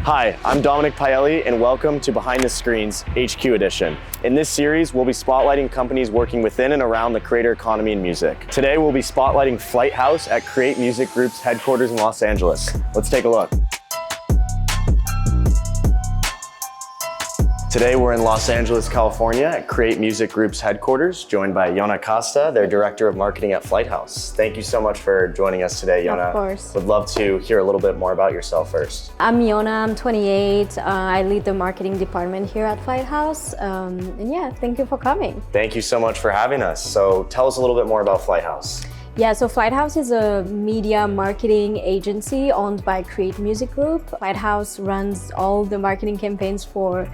Hi, I'm Dominic Paelli, and welcome to Behind the Screens HQ Edition. In this series, we'll be spotlighting companies working within and around the creator economy in music. Today, we'll be spotlighting Flighthouse at Create Music Group's headquarters in Los Angeles. Let's take a look. Today, we're in Los Angeles, California at Create Music Group's headquarters, joined by Yona Costa, their Director of Marketing at Flighthouse. Thank you so much for joining us today, Yona. Of course. Would love to hear a little bit more about yourself first. I'm Yona, I'm 28. I lead the marketing department here at Flighthouse. And yeah, thank you for coming. Thank you so much for having us. So tell us a little bit more about Flighthouse. Yeah, so Flighthouse is a media marketing agency owned by Create Music Group. Flighthouse runs all the marketing campaigns for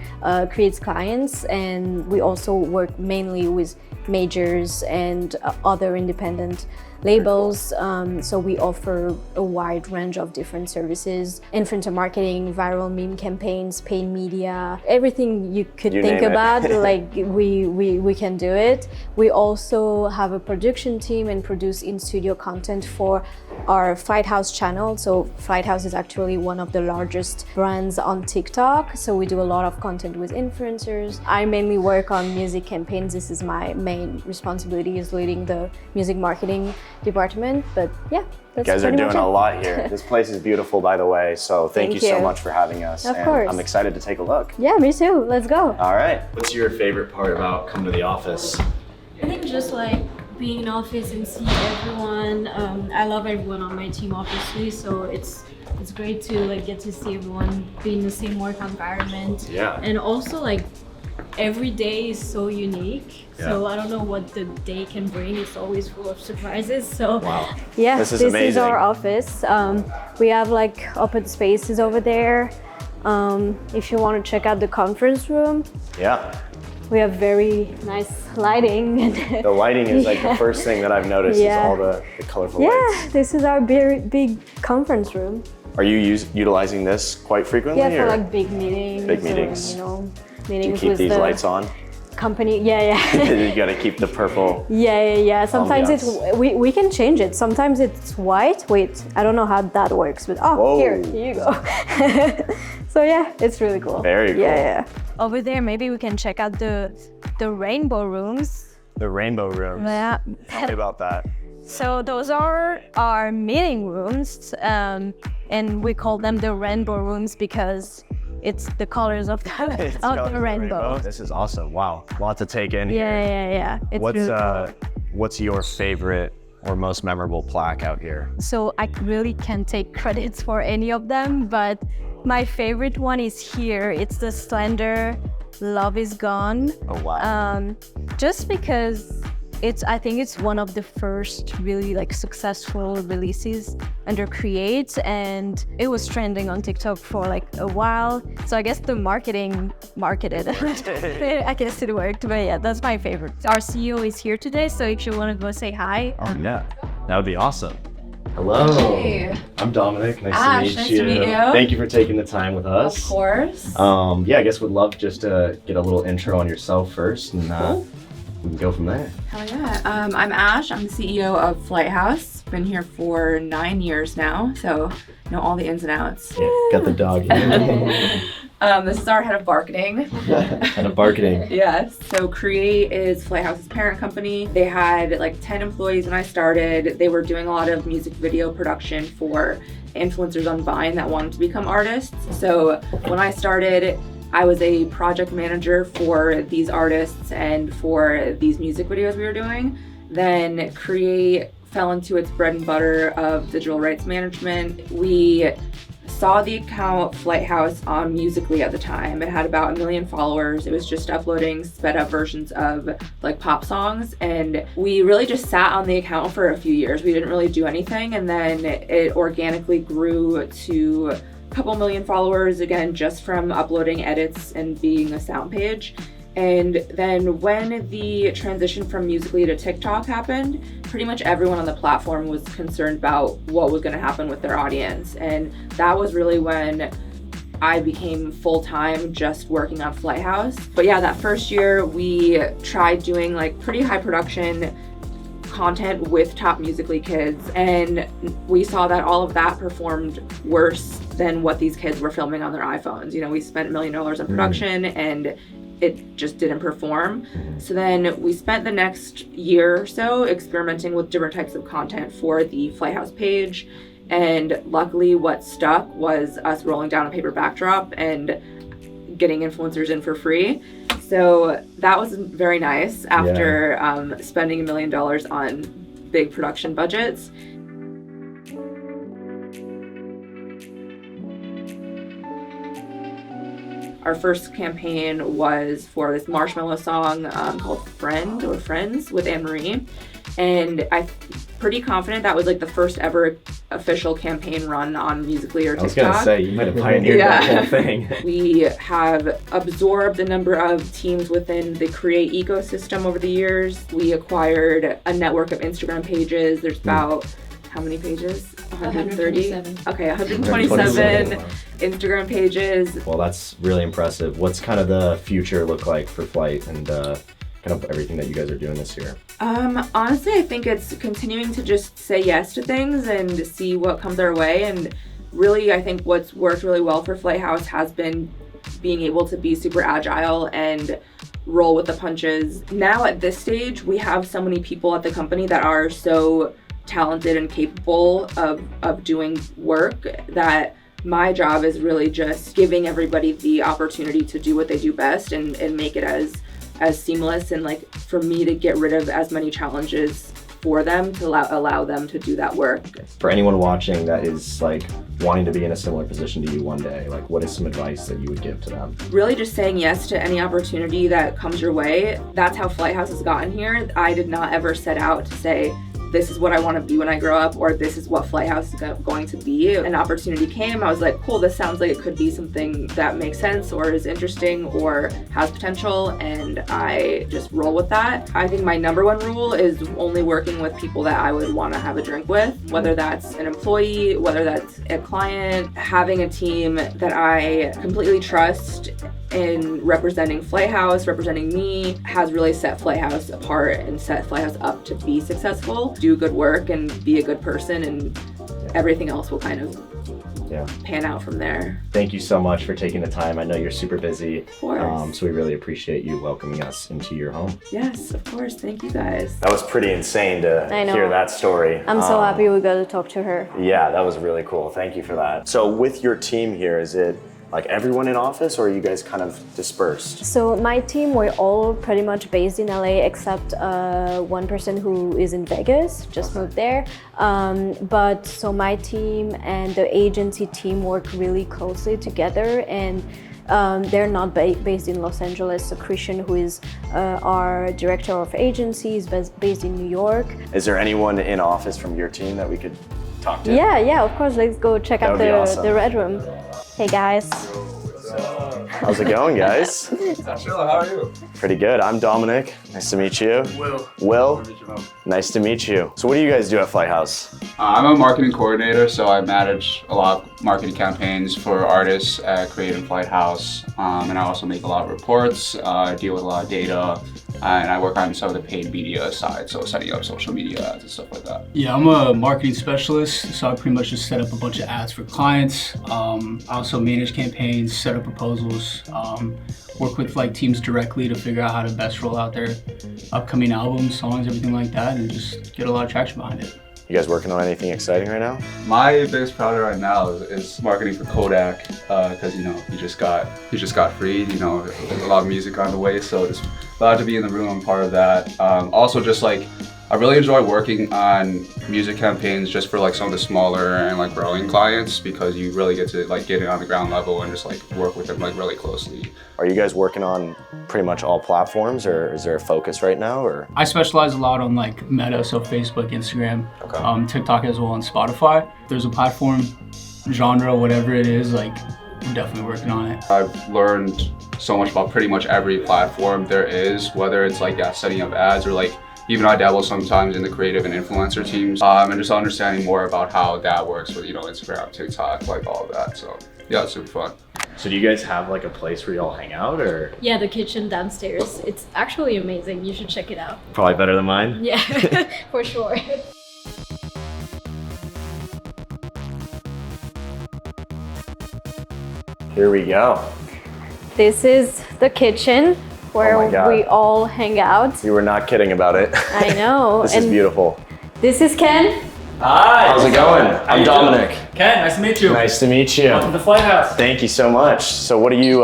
Create's clients, and we also work mainly with majors and other independent labels. So we offer a wide range of different services: influencer marketing, viral meme campaigns, paid media, everything you could think about. Like we can do it. We also have a production team and produce in-studio content for our Flighthouse channel. So Flighthouse is actually one of the largest brands on TikTok. So we do a lot of content with influencers. I mainly work on music campaigns. This is my main responsibility, is leading the music marketing department. But yeah, that's you guys are doing a lot here. it. This place is beautiful, by the way. So thank you so much for having us. Of course. I'm excited to take a look. Yeah, me too. Let's go. All right. What's your favorite part about coming to the office? I think just like being in office and see everyone. I love everyone on my team, obviously. So it's great to like get to see everyone be in the same work environment. Yeah. And also like every day is so unique. Yeah. So I don't know what the day can bring. It's always full of surprises. So Wow. Yeah, this is our office. We have like open spaces over there. If you want to check out the conference room, Yeah. we have very nice lighting. The lighting is like the first thing that I've noticed is all the colorful lights. Yeah, this is our big conference room. Are you utilizing this quite frequently? Yeah, for or like big meetings. Big meetings. Or, do you meetings keep with these the lights on? company. Yeah. You gotta keep the purple. Yeah. Sometimes ambiance. we can change it. Sometimes it's white. Wait, I don't know how that works, but here you go. So yeah, it's really cool. Very cool. Yeah. Over there, maybe we can check out the rainbow rooms. The rainbow rooms. Yeah. Tell me about that. So those are our meeting rooms, and we call them the rainbow rooms because it's the colors of the rainbow. This is awesome. Wow, lot to take in here. Yeah. It's What's really cool. what's your favorite or most memorable plaque out here? So I really can't take credits for any of them, but my favorite one is here. It's the Slender Love Is Gone. Oh wow. Just because I think it's one of the first really like successful releases under Create, and it was trending on TikTok for like a while. So I guess the marketing marketed it. I guess it worked, but yeah, that's my favorite. Our CEO is here today, so if you want to go say hi. Oh yeah, that would be awesome. Hello. Hey. I'm Dominic. Nice to meet you. Thank you for taking the time with us. Of course. Yeah, I guess would love just to get a little intro on yourself first, and we can go from there. Hell yeah. I'm Ash. I'm the CEO of Flighthouse. Been here for 9 years now, so know all the ins and outs. Yeah, got the dog here. This is our head of marketing. Head of marketing. Yes. So Create is Flighthouse's parent company. They had like 10 employees when I started. They were doing a lot of music video production for influencers on Vine that wanted to become artists. So when I started, I was a project manager for these artists and for these music videos we were doing. Then Create fell into its bread and butter of digital rights management. We saw the account Flighthouse on Musical.ly at the time. It had about 1 million followers. It was just uploading sped up versions of like pop songs. And we really just sat on the account for a few years. We didn't really do anything. And then it organically grew to couple million followers, again, just from uploading edits and being a sound page. And then when the transition from Musical.ly to TikTok happened, pretty much everyone on the platform was concerned about what was going to happen with their audience. And that was really when I became full-time just working on Flighthouse. But yeah, that first year we tried doing like pretty high production content with top Musical.ly kids, and we saw that all of that performed worse than what these kids were filming on their iPhones. We spent $1 million on production and it just didn't perform. So then we spent the next year or so experimenting with different types of content for the Flighthouse page. And luckily what stuck was us rolling down a paper backdrop and getting influencers in for free. So that was very nice after spending $1 million on big production budgets. Our first campaign was for this Marshmello song called Friend or Friends with Anne-Marie. And I'm pretty confident that was like the first ever official campaign run on Musical.ly or TikTok. I was gonna say, you might have pioneered that whole thing. We have absorbed a number of teams within the Create ecosystem over the years. We acquired a network of Instagram pages. There's about, how many pages? 130? 127. Okay, 127 Instagram pages. Well, that's really impressive. What's kind of the future look like for Flight and kind of everything that you guys are doing this year? Honestly, I think it's continuing to just say yes to things and see what comes our way. And really, I think what's worked really well for Flighthouse has been being able to be super agile and roll with the punches. Now at this stage, we have so many people at the company that are so talented and capable of doing work that my job is really just giving everybody the opportunity to do what they do best and make it as seamless, and like for me to get rid of as many challenges for them to allow them to do that work. For anyone watching that is like wanting to be in a similar position to you one day, like what is some advice that you would give to them? Really just saying yes to any opportunity that comes your way. That's how Flighthouse has gotten here. I did not ever set out to say, this is what I want to be when I grow up, or this is what Flighthouse is going to be. An opportunity came, I was like, cool, this sounds like it could be something that makes sense or is interesting or has potential, and I just roll with that. I think my number one rule is only working with people that I would want to have a drink with, whether that's an employee, whether that's a client. Having a team that I completely trust in representing Flighthouse, representing me, has really set Flighthouse apart and set Flighthouse up to be successful, do good work and be a good person, and everything else will kind of pan out from there. Thank you so much for taking the time. I know you're super busy. Of course. So we really appreciate you welcoming us into your home. Yes, of course. Thank you guys. That was pretty insane to hear that story. I'm so happy we got to talk to her. Yeah, that was really cool. Thank you for that. So with your team here, is it like everyone in office, or are you guys kind of dispersed? So my team, we're all pretty much based in LA except one person who is in Vegas, just moved there. But so my team and the agency team work really closely together, and they're not based in Los Angeles. So Christian, who is our director of agency, is based in New York. Is there anyone in office from your team that we could talk to? Yeah, of course. Let's go check out the Red Room. Hey guys. How's it going, guys? Chill, how are you? Pretty good. I'm Dominic. Nice to meet you. Will. Nice to meet you. So what do you guys do at Flighthouse? I'm a marketing coordinator, so I manage a lot of marketing campaigns for artists at Create and Flighthouse. And I also make a lot of reports, deal with a lot of data, and I work on some of the paid media side, so setting up social media ads and stuff like that. Yeah, I'm a marketing specialist, so I pretty much just set up a bunch of ads for clients. I also manage campaigns, set up proposals, work with like teams directly to figure out how to best roll out their upcoming albums, songs, everything like that, and just get a lot of traction behind it. You guys working on anything exciting right now? My biggest project right now is marketing for Kodak, because he just got freed. There's a lot of music on the way, so just glad to be in the room. I'm part of that. Also, just like I really enjoy working on music campaigns just for like some of the smaller and like growing clients, because you really get to like get it on the ground level and just like work with them like really closely. Are you guys working on pretty much all platforms, or is there a focus right now? Or I specialize a lot on like Meta, so Facebook, Instagram, TikTok as well, and Spotify. If there's a platform, genre, whatever it is, like we're definitely working on it. I've learned so much about pretty much every platform there is, whether it's like setting up ads or like even I dabble sometimes in the creative and influencer teams, and just understanding more about how that works with Instagram, TikTok, like all of that. So yeah, it's super fun. So do you guys have like a place where you all hang out, or? Yeah, the kitchen downstairs. It's actually amazing. You should check it out. Probably better than mine? Yeah, for sure. Here we go. This is the kitchen where Oh my God. we all hang out. You were not kidding about it. I know. This is beautiful. This is Ken. Hi. How's it going? How I'm you Dominic. doing? Ken, nice to meet you. Nice to meet you. Welcome to Flighthouse. Thank you so much. So what do you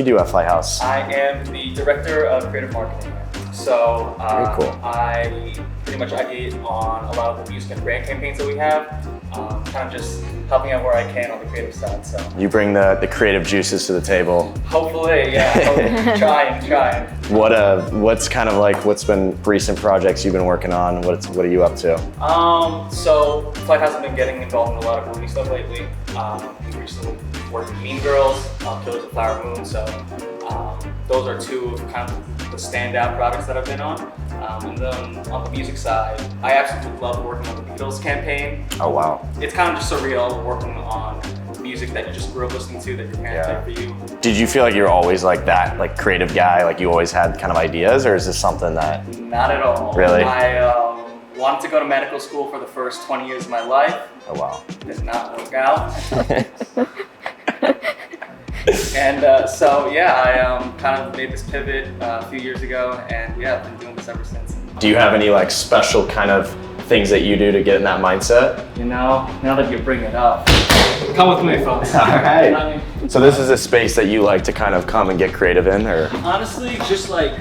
do at Flighthouse? I am the director of creative marketing. So Very cool. I pretty much ideate on a lot of the music and brand campaigns that we have. Kind of just helping out where I can on the creative side. So You bring the creative juices to the table. hopefully, yeah, trying. What's kind of like, what's been recent projects you've been working on? What are you up to? So Flighthouse has been getting involved in a lot of movie stuff lately. We recently worked with Mean Girls, Killers of Flower Moon. So those are two of kind of the standout projects that I've been on. And then on the music side, I absolutely love working on the Beatles campaign. Oh wow. It's kind of just surreal working on music that you just grew up listening to, that your parents Yeah. played for you. Did you feel like you're always like that, like creative guy, like you always had kind of ideas, or is this something that? Not at all. Really? I wanted to go to medical school for the first 20 years of my life. Oh wow. Did not work out. And so yeah, I kind of made this pivot a few years ago, and yeah, I've been doing this ever since. Do you have any like special kind of things that you do to get in that mindset? You know, now that you bring it up, come with me, folks. All right. I mean, So this is a space that you like to kind of come and get creative in, or? honestly, just like,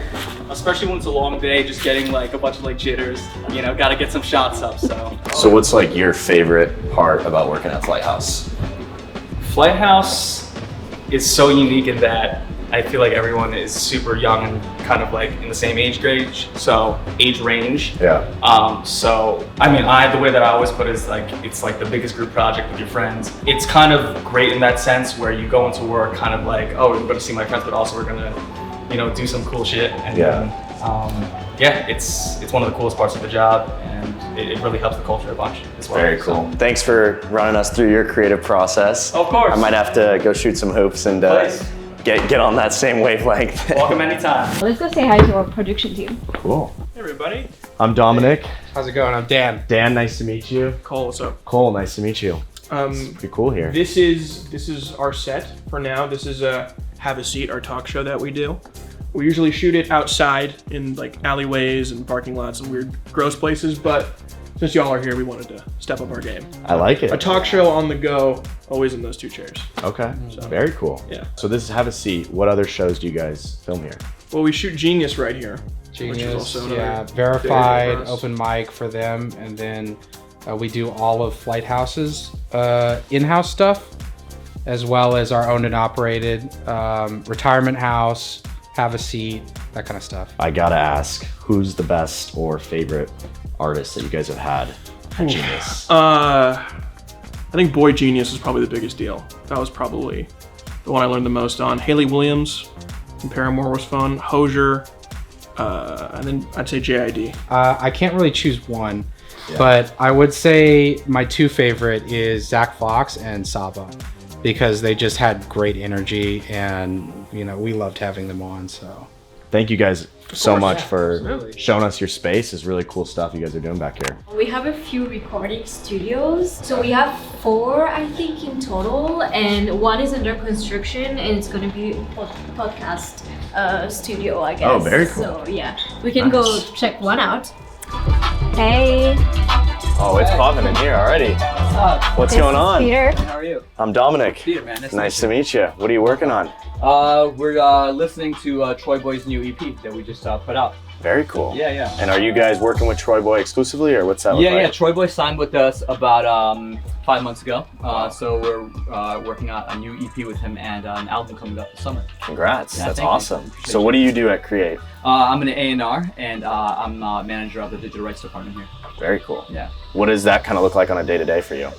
especially when it's a long day, just getting like a bunch of like jitters, you know, gotta get some shots up, so. So what's like your favorite part about working at Flighthouse? Flighthouse is so unique in that I feel like everyone is super young and kind of like in the same age range. Yeah. So I mean, the way that I always put it is like, it's like the biggest group project with your friends. It's kind of great in that sense where you go into work kind of like, oh, we're gonna see my friends, but also we're gonna, you know, do some cool shit. And yeah, it's one of the coolest parts of the job, and it really helps the culture a bunch as well. Very cool. Thanks for running us through your creative process. Of course. I might have to go shoot some hoops and Please. get on that same wavelength. Welcome anytime. Let's go say hi to our production team. Cool. Hey everybody. I'm Dominic. How's it going? I'm Dan. Dan, nice to meet you. Cole, what's up? Cole, nice to meet you. Pretty cool here. This is our set for now. This is Have a Seat, our talk show that we do. We usually shoot it outside in like alleyways and parking lots and weird gross places, but since y'all are here, we wanted to step up our game. I like it. A talk show on the go, always in those two chairs. Okay. So, Very cool. yeah. So this is Have a Seat. What other shows do you guys film here? Well, we shoot Genius right here. Which is Genius, also another yeah, day verified for us. open mic for them, and then we do all of Flighthouse's in-house stuff, as well as our owned and operated retirement house, Have a Seat, that kind of stuff. I gotta ask, who's the best or favorite artist that you guys have had at Genius? I think Boy Genius is probably the biggest deal. That was probably the one I learned the most on. Haley Williams from Paramore was fun. Hosier, and then I'd say JID. I can't really choose one, but I would say my two favorite is Zach Fox and Saba, because they just had great energy, and you know, we loved having them on. So Thank you guys so much for absolutely. showing us your space. It's really cool stuff you guys are doing back here. We have a few recording studios. So we have 4, I think, in total, and one is under construction, and it's going to be a podcast studio, I guess. Oh, very cool. So yeah, we can go Nice. check one out. Hey, Oh, it's popping in here already. What's going on? Peter. How are you? I'm Dominic. Peter, man. Nice to meet you. What are you working on? We're listening to Troy Boy's new EP that we just put out. Very cool. Yeah. And are you guys working with Troy Boy exclusively, or what's that look like? Yeah. Troy Boy signed with us about 5 months ago. So we're working on a new EP with him and an album coming up this summer. Congrats. Yeah, That's thank you. awesome. Appreciate So what do you do at Create? I'm an A&R, and I'm manager of the digital rights department here. Very cool. Yeah. What does that kind of look like on a day-to-day for you?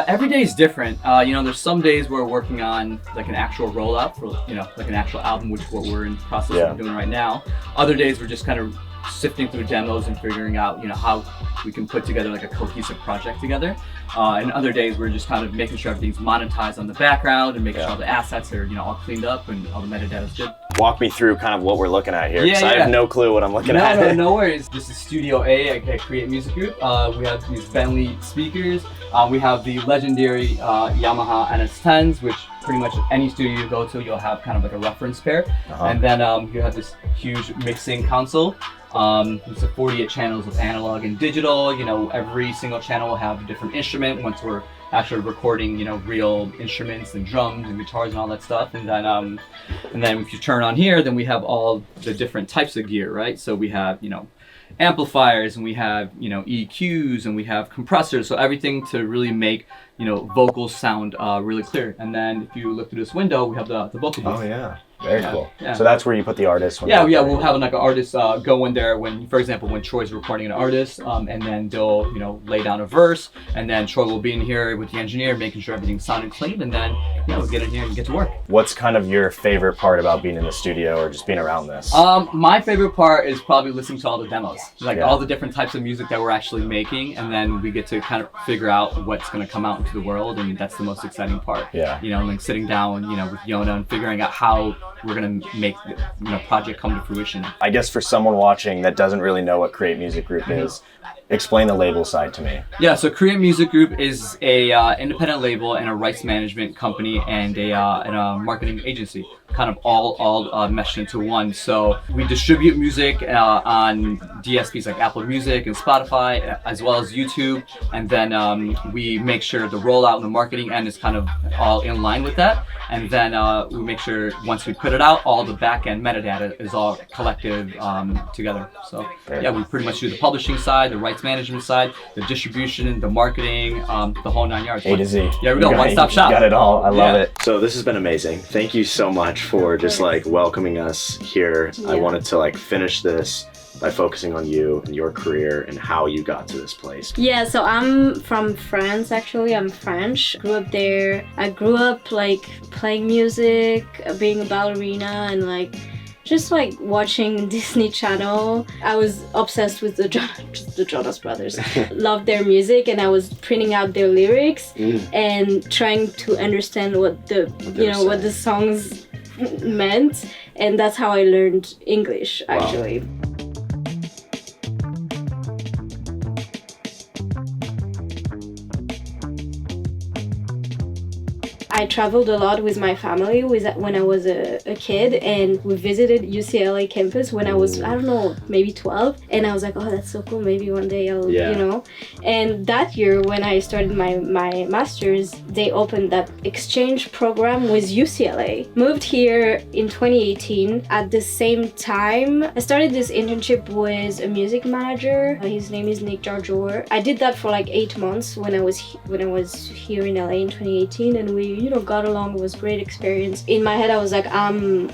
Every day is different. You know, there's some days we're working on like an actual rollout for, you know, like an actual album, which is what we're in the process Yeah. of doing right now. Other days we're just kind of sifting through demos and figuring out, you know, how we can put together like a cohesive project together. And other days we're just kind of making sure everything's monetized on the background and making sure all the assets are, you know, all cleaned up and all the metadata is good. Walk me through kind of what we're looking at here, because Yeah, I have no clue what I'm looking at. No worries. This is Studio A at Create Music Group. We have these Bentley speakers. We have the legendary Yamaha NS10s, which pretty much any studio you go to, you'll have kind of like a reference pair. And then you have this huge mixing console. It's 48 channels of analog and digital. You know, every single channel will have a different instrument once we're actually recording, you know, real instruments and drums and guitars and all that stuff. And then if you turn on here, then we have all the different types of gear, right? So we have, you know, amplifiers, and we have, you know, EQs, and we have compressors. So everything to really make, you know, vocals sound really clear. And then if you look through this window, we have the vocal booth. Oh yeah. Very cool. Yeah. So that's where you put the artists. When We'll have like an artist go in there when, for example, when Troy's recording an artist, and then they'll, you know, lay down a verse, and then Troy will be in here with the engineer making sure everything's sounding clean, and then we'll get in here and get to work. What's kind of your favorite part about being in the studio or just being around this? My favorite part is probably listening to all the demos, like all the different types of music that we're actually making, and then we get to kind of figure out what's going to come out into the world, and that's the most exciting part. Yeah. You know, like sitting down, you know, with Yona and figuring out how we're going to make the, you know, project come to fruition. I guess for someone watching that doesn't really know what Create Music Group is, explain the label side to me. Yeah, so Create Music Group is a independent label and a rights management company and a marketing agency, kind of all meshed into one. So we distribute music on DSPs like Apple Music and Spotify, as well as YouTube, and then we make sure the rollout and the marketing end is kind of all in line with that. And then we make sure once we put it out, all the back-end metadata is all collective together. So yeah, we pretty much do the publishing side, the rights management side, the distribution, the marketing, the whole 9 yards. A to Z. Yeah, we go, one-stop shop. Got it all. I love it. So this has been amazing. Thank you so much for just like welcoming us here. I wanted to like finish this by focusing on you and your career and how you got to this place. Yeah, so I'm from France actually. I'm French. Grew up there. I grew up like playing music, being a ballerina, and like just like watching Disney Channel. I was obsessed with the Jonas Brothers. Loved their music, and I was printing out their lyrics and trying to understand what what the songs meant, and that's how I learned English actually. Wow. I traveled a lot with my family when I was a kid, and we visited UCLA campus when I was, I don't know, maybe 12, and I was like, oh, that's so cool, maybe one day I'll, you know. And that year when I started my master's, they opened that exchange program with UCLA. Moved here in 2018. At the same time, I started this internship with a music manager. His name is Nick Jarjour. I did that for like 8 months when I was here in LA in 2018, and we got along. It was a great experience. In my head I was like, I'm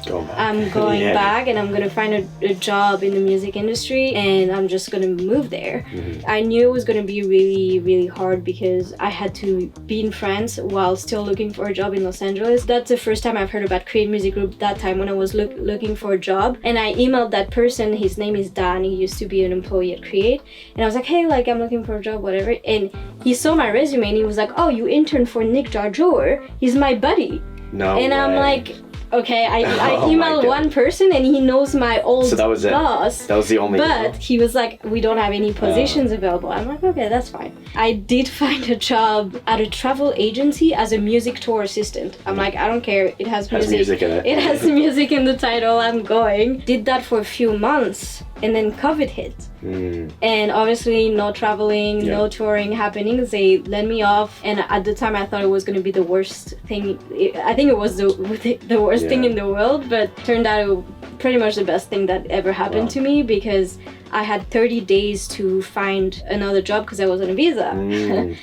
going back, and I'm gonna find a job in the music industry, and I'm just gonna move there. I knew it was gonna be really, really hard because I had to be in France while still looking for a job in Los Angeles. That's the first time I've heard about Create Music Group, that time when I was looking for a job, and I emailed that person. His name is Dan. He used to be an employee at Create, and I was like, hey, like I'm looking for a job, whatever. And he saw my resume and he was like, oh, you interned for Nick Jarjour, he's my buddy. No and way. I'm like, okay, I emailed one person and he knows my old so that was boss. That was the only But he was like, we don't have any positions available. I'm like, okay, that's fine. I did find a job at a travel agency as a music tour assistant. I'm like, I don't care, it has music in it. It has music in the title, I'm going. Did that for a few months, and then COVID hit. And obviously no traveling, no touring happening. They let me off, and at the time I thought it was going to be the worst thing. I think it was the worst thing in the world, but turned out it was pretty much the best thing that ever happened to me, because I had 30 days to find another job because I was on a visa.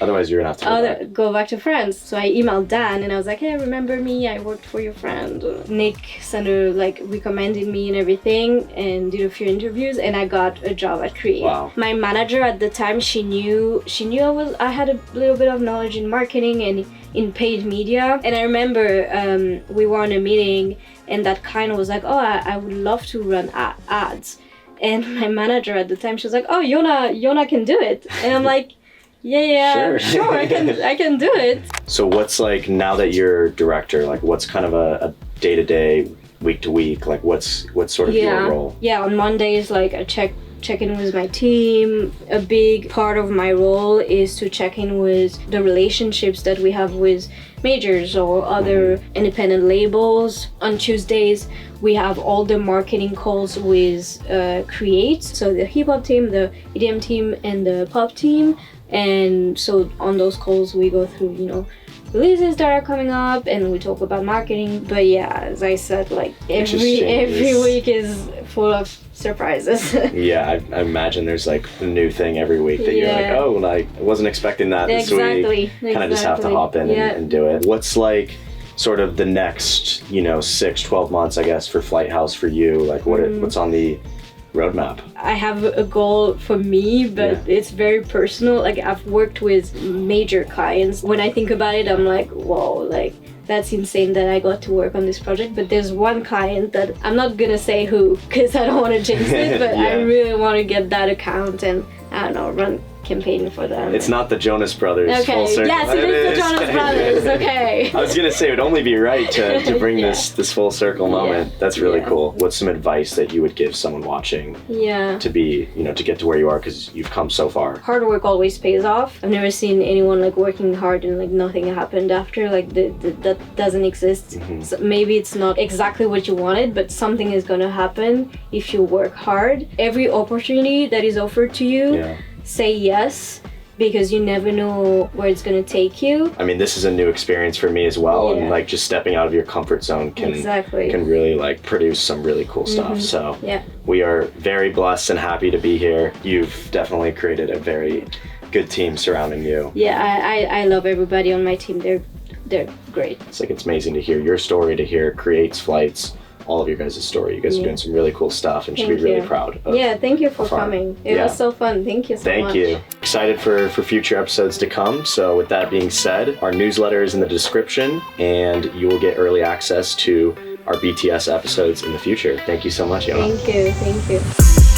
Otherwise you're gonna have to go back to France. So I emailed Dan and I was like, hey, remember me? I worked for your friend. Nick recommended me and everything, and did a few interviews, and I got a job at Create. Wow. My manager at the time, she knew I had a little bit of knowledge in marketing and in paid media. And I remember we were on a meeting, and that kind of was like, oh, I would love to run ads. And my manager at the time, she was like, oh, Yona can do it. And I'm like, yeah, sure, I can do it. So what's like, now that you're director, like what's kind of a day-to-day, week-to-week, like what's sort of your role? Yeah, on Mondays, like I check in with my team. A big part of my role is to check in with the relationships that we have with majors or other independent labels. On Tuesdays, we have all the marketing calls with Create, so the hip hop team, the EDM team, and the pop team. And so on those calls, we go through, you know, releases that are coming up, and we talk about marketing. But yeah, as I said, like every week is full of surprises. Yeah, I imagine there's like a new thing every week that you're like, oh, like I wasn't expecting that this week. Kind of just have to hop in and do it. What's like sort of the next, you know, 6-12 months, I guess, for Flighthouse for you? Like what's on the roadmap? I have a goal for me, but it's very personal. Like I've worked with major clients. When I think about it, I'm like, whoa, like that's insane that I got to work on this project. But there's one client that I'm not gonna say who, because I don't want to jinx it, but I really want to get that account and, I don't know, run campaign for them. It's not the Jonas Brothers. Okay. Full circle. Yes, it is the Jonas Brothers. Okay. I was gonna say it would only be right to bring this full circle moment. That's really cool. What's some advice that you would give someone watching? To be, you know, to get to where you are, because you've come so far. Hard work always pays off. I've never seen anyone like working hard and like nothing happened after. Like that doesn't exist. So maybe it's not exactly what you wanted, but something is gonna happen if you work hard. Every opportunity that is offered to you, say yes, because you never know where it's going to take you. I mean, this is a new experience for me as well, and like just stepping out of your comfort zone can really like produce some really cool stuff. So we are very blessed and happy to be here. You've definitely created a very good team surrounding you. Yeah, I love everybody on my team. They're great. It's like, it's amazing to hear your story, to hear Create's, Flight's, all of your guys' story. You guys are doing some really cool stuff and should be really proud of. Yeah, thank you for coming. It was so fun. Thank you so much. Thank you. Excited for future episodes to come. So with that being said, our newsletter is in the description and you will get early access to our BTS episodes in the future. Thank you so much, Yona. Thank you.